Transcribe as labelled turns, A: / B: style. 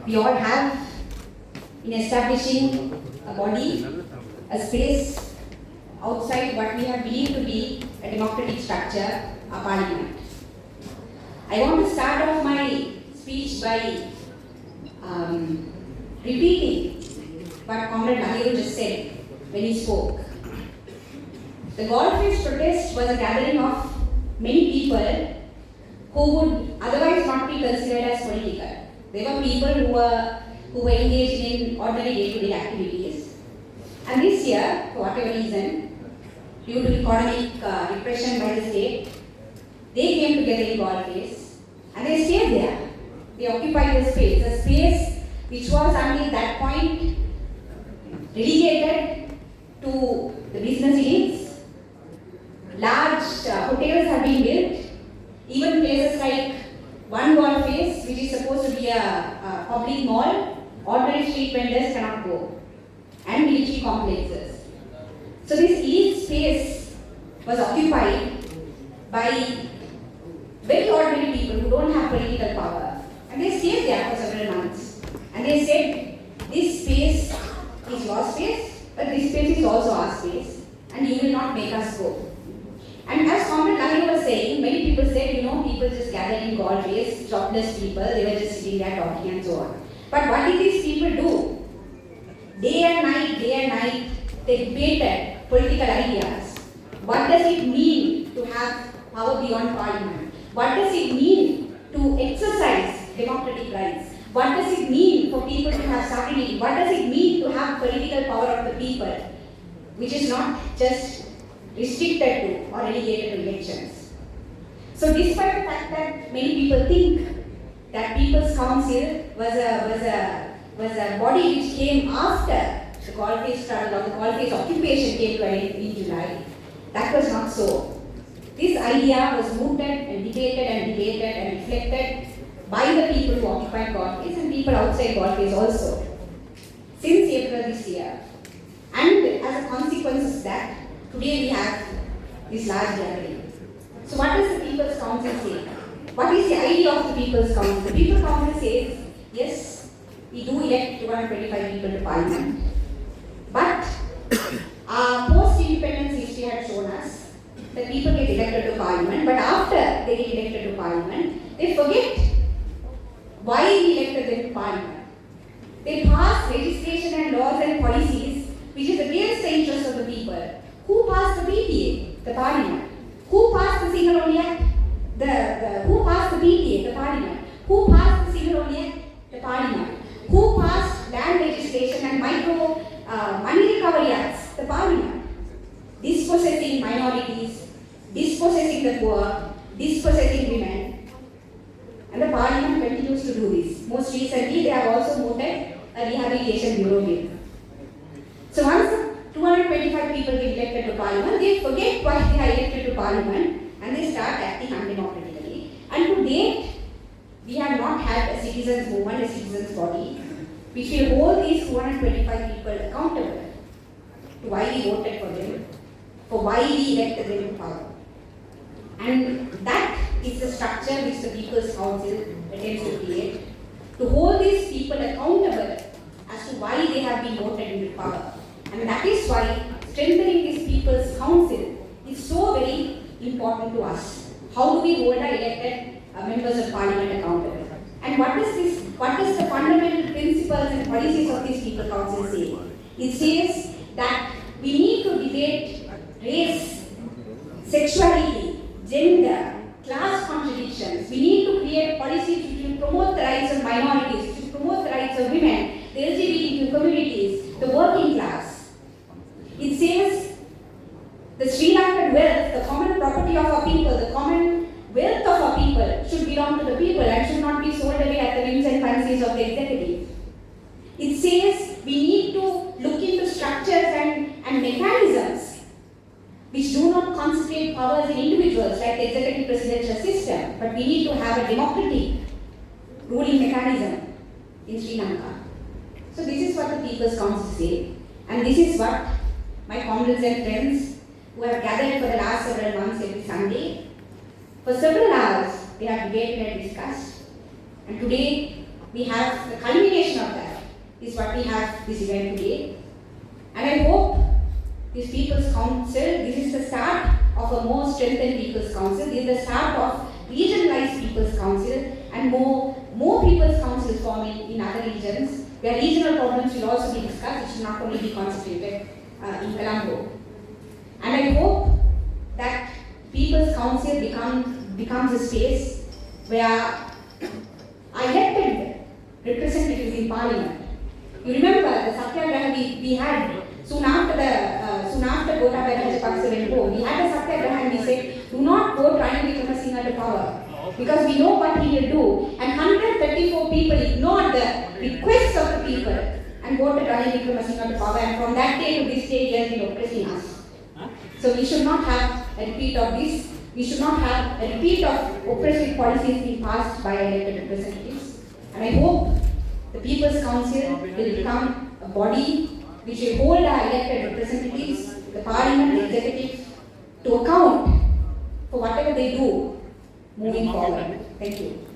A: we all have in establishing a body, a space outside what we have believed to be a democratic structure, a parliament. I want to start off my speech by repeating what Comrade Lowyer just said when he spoke. The Golf protest was a gathering of many people who would otherwise not be considered as political. They were people who were engaged in ordinary day-to-day activities. And this year, for whatever reason, due to economic repression by the state, they came together in Golf and they stayed there. They occupied the space which was until that point relegated to the business elites. Large hotels have been built, even places like one Golf which is supposed to be a public mall, ordinary street vendors cannot go, and military complexes. So this elite space was occupied by very ordinary people who don't have political power, and they stayed there for several months. And they said, this space is your space, but this space is also our space, and you will not make us go. And as Comrade Lowyer was saying, many people said, people just gathered in Golf jobless people, they were just sitting there talking and so on. But what did these people do? Day and night, they debated political ideas. What does it mean to have power beyond parliament? What does it mean to exercise democratic rights? What does it mean for people to have sovereignty? What does it mean to have political power of the people, which is not just restricted to or relegated to elections? So despite the fact that many people think that People's Council was a body which came after the Golf struggle or the Golf occupation came to an end in July, that was not so. This idea was mooted and debated and reflected by the people who occupied Golf and people outside Golf also since April this year. And as a consequence of that, today we have this large gathering. So what does the People's Council say? What is the idea of the People's Council? The People's Council says, yes, we do elect 225 people to parliament. But post-independence history had shown us that people get elected to parliament, but after they get elected to parliament, they forget why we elected them to parliament. They pass legislation and laws and policies which is against the interests of the people. Who passed the PPA? The parliament. Who passed the Single Only Act? Who passed the PPA? The parliament. Who passed the Single Only Act? The parliament. Who passed land legislation and micro money recovery acts? The parliament. Dispossessing minorities, dispossessing the poor, dispossessing women. And the parliament continues to do this. Most recently, they have also mooted a rehabilitation bureau bill. So once 225 people get elected to parliament, they forget why they are elected to parliament and they start acting undemocratically. And to date, we have not had a citizens' movement, a citizens' body, which will hold these 225 people accountable to why we voted for them, for why we elected them to power. And that is the structure which the People's Council attempts to create, to hold these people accountable as to why they have been voted into power. And that is why strengthening this People's Council is so very important to us. How do we hold our elected members of parliament accountable? And what does the fundamental principles and policies of this People's Council say? It says that we need to debate race, sexuality, gender, class contradictions. We need to create policies which will promote the rights of minorities, which will promote the rights of women, the LGBTQ communities, the working class. It says the Sri Lankan wealth, the common property of our people, the common wealth of our people should belong to the people and should not be sold away at the whims and fancies of the executive. It says we need to look into structures and mechanisms which do not concentrate powers in individuals like the executive presidential system, but we need to have a democratic ruling mechanism in Sri Lanka. So this is what the People's Council say, and this is what my comrades and friends who have gathered for the last several months every Sunday, for several hours they have debated and discussed, and today we have the culmination of that is what we have this event today. And I hope this People's Council, this is the start of a more strengthened People's Council. This is the start of regionalized People's Council, and more People's Councils forming in other regions, where regional problems will also be discussed. It should not only be concentrated in Colombo. And I hope that People's Council becomes a space where elected representatives in Parliament. You remember the Satyagraha we had soon after Gotabaya Rajapaksa went home. We had a Satyagraha and we said, do not vote Ranil Wickremesinghe to power, because we know what he will do. And 134 people ignored the requests of the people and voted Ranil Wickremesinghe to power. And from that day to this day, he has been oppressing us. So we should not have a repeat of this. We should not have a repeat of oppressive policies being passed by elected representatives. And I hope the People's Council will become a body which will hold our elected representatives, the Parliament, the executive, to account for whatever they do moving forward. Thank you.